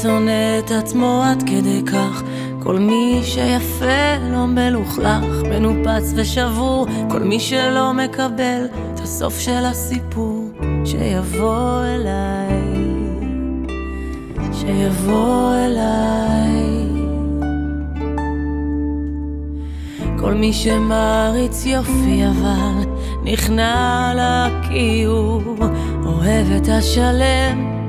שונא את עצמו עד כדי כך, כל מי שיפה לא מלוכלך, מנופץ ושבור, כל מי שלא מקבל את הסוף של הסיפור, שיבוא אליי, שיבוא אליי. כל מי שמריץ יופי אבל נכנע לכיעור, אוהב את השלם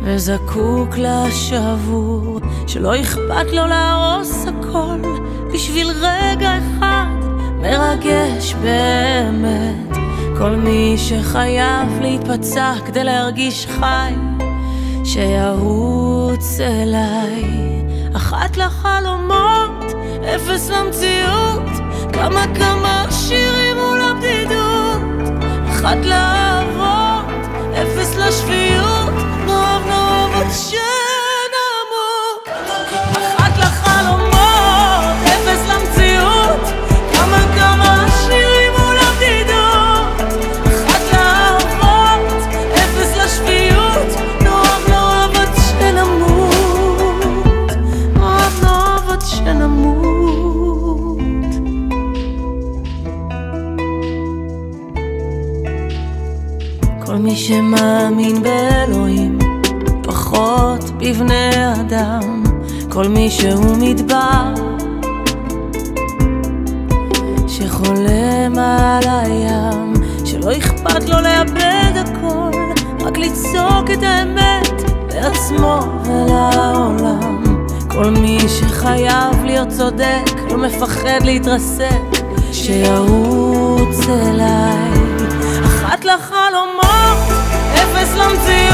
וזקוק לשבור, שלא אכפת לו להרוס הכל בשביל רגע אחד מרגש באמת. כל מי שחייב להיפצע כדי להרגיש חי, שירוץ אליי. אחת לחלומות, אפס למציאות, כמה שירים מול הבדידות. אחת לאהבות, אפס לשפיות, נאהב עד שנמות. אחת לחלומות, אפס למציאות, כמה שירים מול הבדידות. אחת לאהבות, אפס לשפיות, נאהב עד שנמות, נאהב עד שנמות. כל מי שמאמין באלוהים, פחות בבני אדם, כל מי שהוא מדבר, שחולם על הים, שלא אכפת לו לאבד הכל, רק לצעוק את האמת לעצמו ולעולם. כל מי שחייב להיות צודק, לא מפחד להתרסק, שירוץ אליי. אחת לחלומות, אפס למציאות,